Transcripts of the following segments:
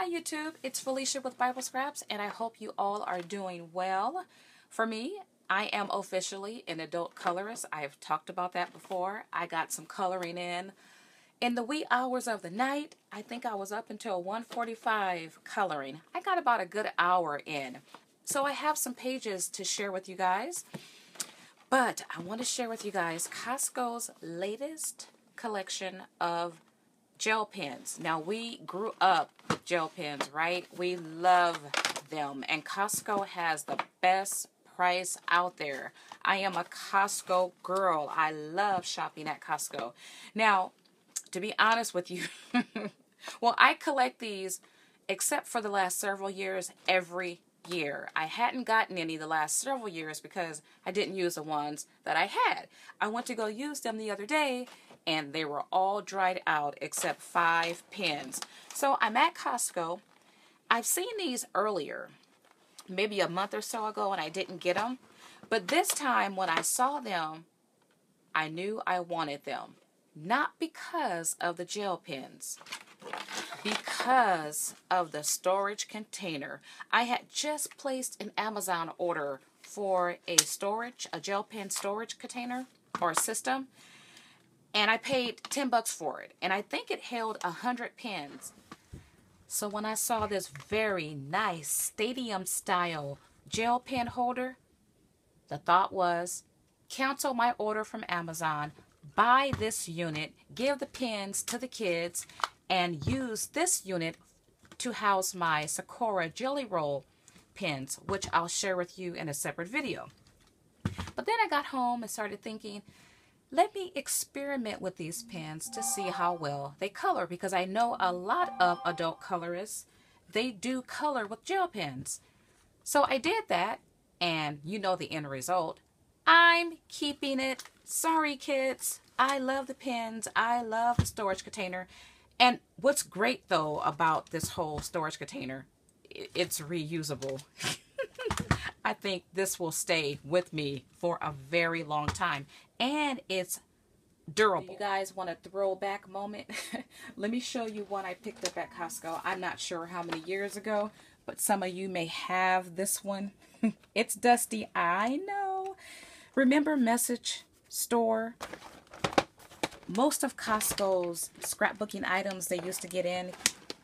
Hi YouTube, it's Felicia with Bible Scraps, and I hope you all are doing well. For me, I am officially an adult colorist. I have talked about that before. I got some coloring in the wee hours of the night. I think I was up until 1:45 coloring. I got about a good hour in. So I have some pages to share with you guys. But I want to share with you guys Costco's latest collection of gel pens. Now, we grew up with gel pens, right? We love them. And Costco has the best price out there. I am a Costco girl. I love shopping at Costco. Now, to be honest with you, well, I collect these, except for the last several years, every year. I hadn't gotten any the last several years because I didn't use the ones that I had. I went to go use them the other day, and they were all dried out except 5 pens. So I'm at Costco. I've seen these earlier, maybe a month or so ago, and I didn't get them. But this time when I saw them, I knew I wanted them. Not because of the gel pens, because of the storage container. I had just placed an Amazon order for a gel pen storage container or system. And I paid $10 for it. And I think it held 100 pens. So when I saw this very nice stadium style gel pen holder, the thought was, cancel my order from Amazon, buy this unit, give the pens to the kids, and use this unit to house my Sakura Jelly Roll pens, which I'll share with you in a separate video. But then I got home and started thinking, let me experiment with these pens to see how well they color, because I know a lot of adult colorists, they do color with gel pens. So I did that, and you know the end result. I'm keeping it. Sorry, kids. I love the pens. I love the storage container. And what's great, though, about this whole storage container, it's reusable. I think this will stay with me for a very long time. And it's durable. You guys want a throwback moment? Let me show you one I picked up at Costco. I'm not sure how many years ago, but some of you may have this one. It's dusty, I know. Remember Message Store? Most of Costco's scrapbooking items they used to get in,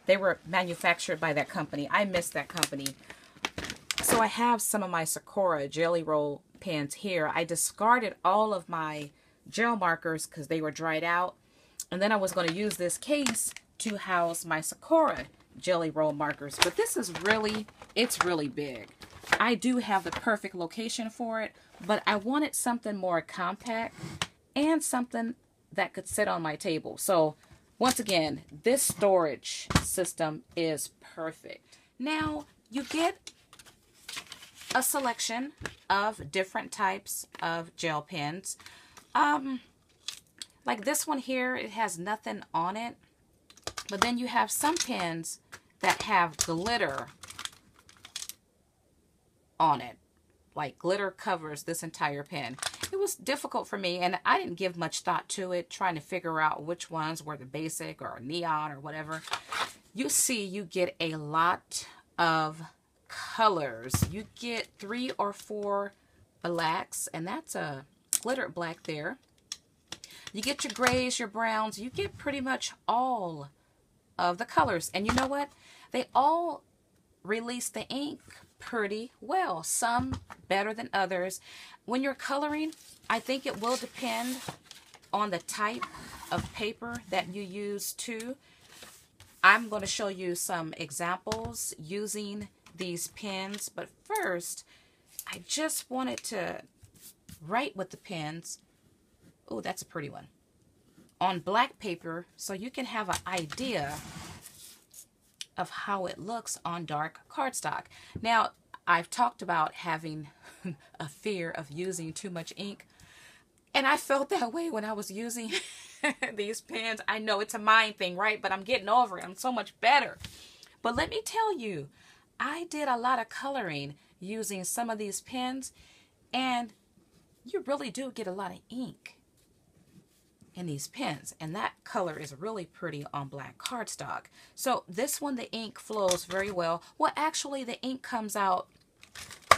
they were manufactured by that company. I miss that company. So I have some of my Sakura Jelly Roll pens here. I discarded all of my gel markers because they were dried out. And then I was going to use this case to house my Sakura Jelly Roll markers. But this is it's really big. I do have the perfect location for it, but I wanted something more compact and something that could sit on my table. So once again, this storage system is perfect. Now you get a selection of different types of gel pens. Like this one here, it has nothing on it. But then you have some pens that have glitter on it. Like glitter covers this entire pen. It was difficult for me, and I didn't give much thought to it, trying to figure out which ones were the basic or neon or whatever. You see, you get a lot of colors. You get 3 or 4 blacks, and that's a glittered black there. You get your grays, your browns. You get pretty much all of the colors. And you know what? They all release the ink pretty well. Some better than others. When you're coloring, I think it will depend on the type of paper that you use too. I'm going to show you some examples using these pens, but first I just wanted to write with the pens. Oh, that's a pretty one. On black paper, so you can have an idea of how it looks on dark cardstock. Now, I've talked about having a fear of using too much ink, and I felt that way when I was using these pens. I know it's a mind thing, right? But I'm getting over it. I'm so much better. But let me tell you, I did a lot of coloring using some of these pens, and you really do get a lot of ink. in these pens, and that color is really pretty on black cardstock. So this one, the ink flows very well. Well, actually the ink comes out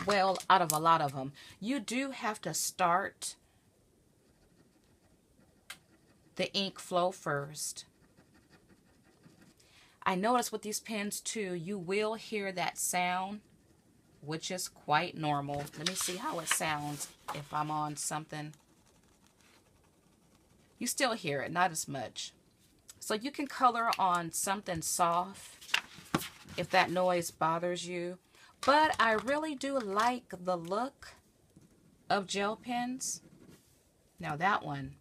well out of a lot of them. You do have to start the ink flow first. I notice with these pens too, you will hear that sound, which is quite normal. Let me see how it sounds if I'm on something. You still hear it, not as much. So you can color on something soft if that noise bothers you. But I really do like the look of gel pens. Now that one,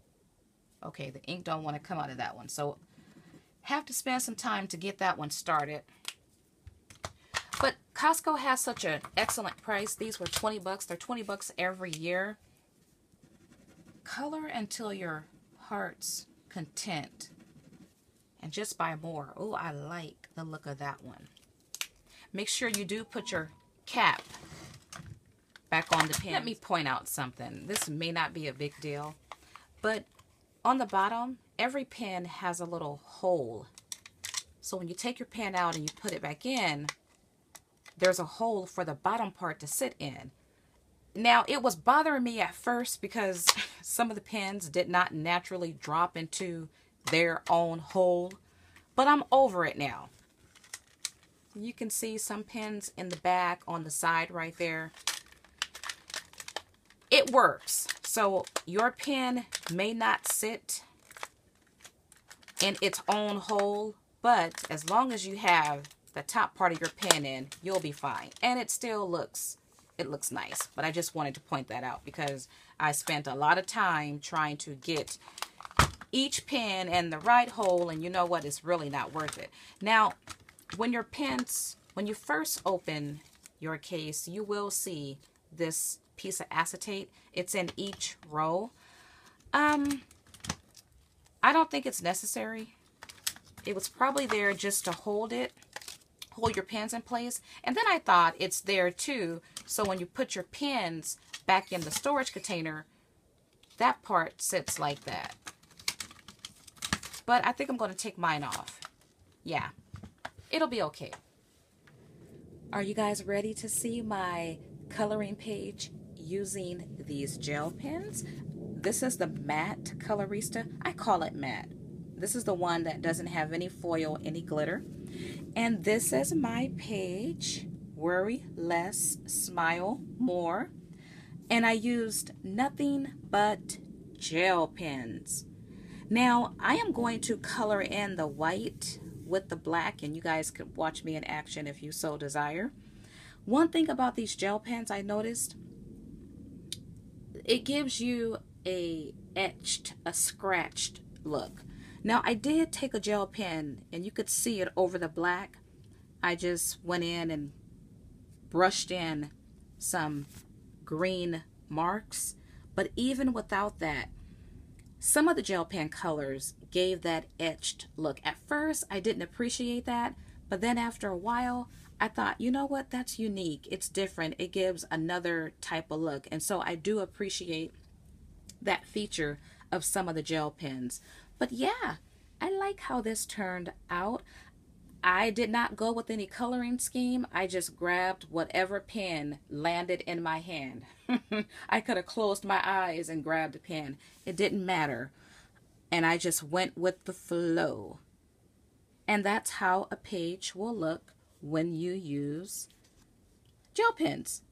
okay, the ink don't want to come out of that one. So have to spend some time to get that one started. But Costco has such an excellent price. These were 20 bucks. They're 20 bucks every year. Color until your heart's content. And just buy more. Oh, I like the look of that one. Make sure you do put your cap back on the pen. Let me point out something. This may not be a big deal, but on the bottom, every pen has a little hole. So when you take your pen out and you put it back in, there's a hole for the bottom part to sit in. Now, it was bothering me at first because some of the pens did not naturally drop into their own hole, but I'm over it now. You can see some pens in the back on the side right there. It works. So your pen may not sit in its own hole, but as long as you have the top part of your pen in, you'll be fine. And it still looks, it looks nice. But I just wanted to point that out because I spent a lot of time trying to get each pen in the right hole, and you know what, it's really not worth it. Now, when your pens, when you first open your case, you will see this piece of acetate. It's in each row. I don't think it's necessary. It was probably there just to hold it, hold your pens in place. And then I thought it's there too, so when you put your pens back in the storage container, that part sits like that. But I think I'm going to take mine off. Yeah, it'll be okay. Are you guys ready to see my coloring page using these gel pens? This is the matte Colorista. I call it matte. This is the one that doesn't have any foil, any glitter. And this is my page, Worry Less, Smile More. And I used nothing but gel pens. Now, I am going to color in the white with the black, and you guys could watch me in action if you so desire. One thing about these gel pens I noticed, it gives you a etched, a scratched look. Now, I did take a gel pen, and you could see it over the black. I just went in and brushed in some green marks, but even without that, some of the gel pen colors gave that etched look. At first, I didn't appreciate that, but then after a while, I thought, you know what, that's unique. It's different. It gives another type of look. And so I do appreciate that feature of some of the gel pens. But yeah, I like how this turned out. I did not go with any coloring scheme. I just grabbed whatever pen landed in my hand. I could have closed my eyes and grabbed a pen. It didn't matter. And I just went with the flow. And that's how a page will look when you use gel pens.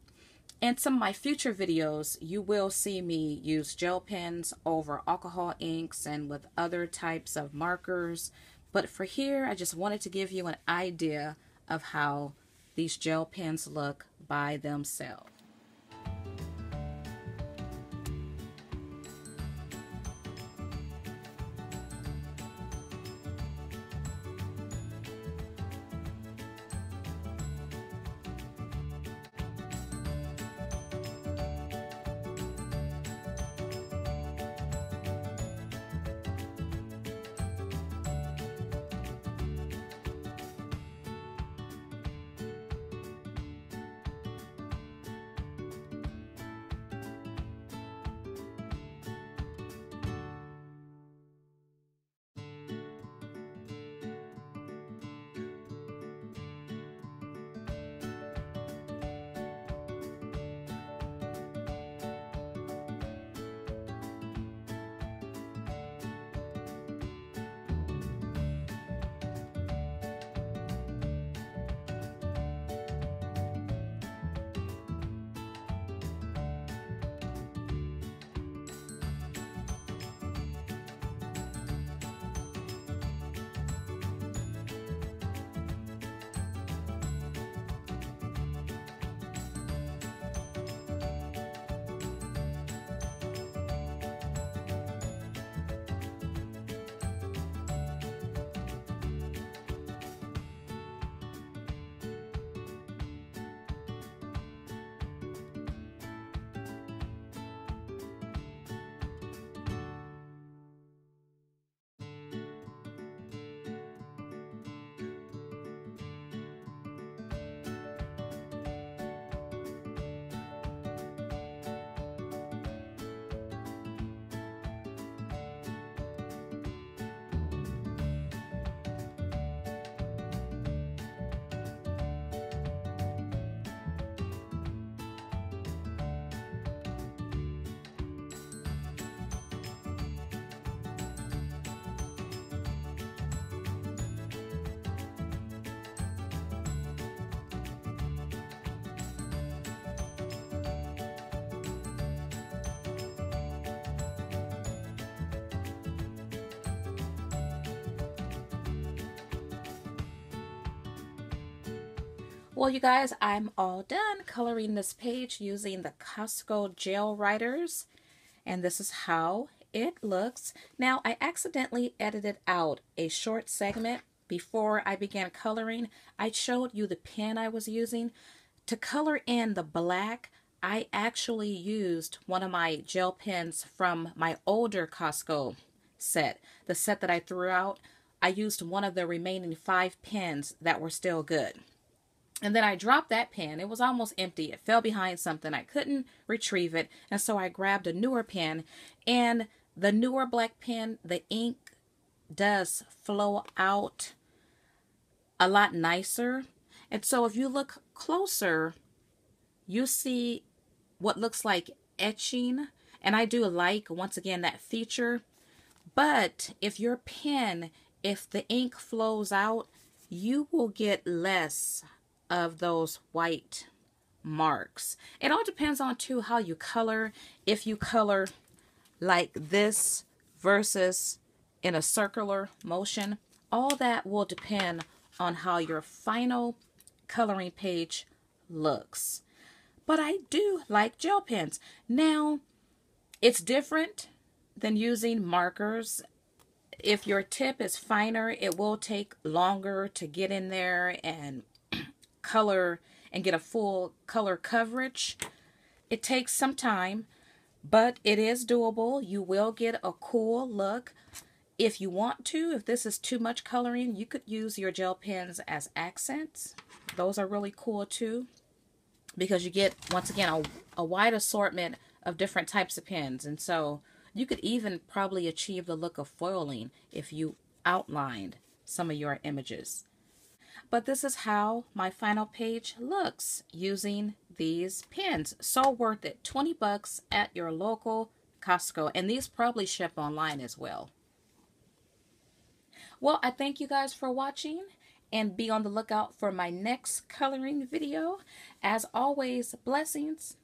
In some of my future videos, you will see me use gel pens over alcohol inks and with other types of markers. But for here, I just wanted to give you an idea of how these gel pens look by themselves. Well, you guys, I'm all done coloring this page using the Costco gel writers, and this is how it looks. Now, I accidentally edited out a short segment before I began coloring. I showed you the pen I was using. To color in the black, I actually used one of my gel pens from my older Costco set. The set that I threw out, I used one of the remaining 5 pens that were still good. And then I dropped that pen. It was almost empty. It fell behind something. I couldn't retrieve it. And so I grabbed a newer pen. And the newer black pen, the ink does flow out a lot nicer. And so if you look closer, you see what looks like etching. And I do like, once again, that feature. But if your pen, if the ink flows out, you will get less of those white marks. It all depends on too how you color. If you color like this versus in a circular motion, all that will depend on how your final coloring page looks. But I do like gel pens. Now, it's different than using markers. If your tip is finer, it will take longer to get in there and color and get a full color coverage. It takes some time, but it is doable. You will get a cool look. If you want to, if this is too much coloring, you could use your gel pens as accents. Those are really cool too, because you get, once again, a wide assortment of different types of pens. And so you could even probably achieve the look of foiling if you outlined some of your images. But this is how my final page looks using these pens. So worth it. 20 bucks at your local Costco. And these probably ship online as well. Well, I thank you guys for watching, and be on the lookout for my next coloring video. As always, blessings.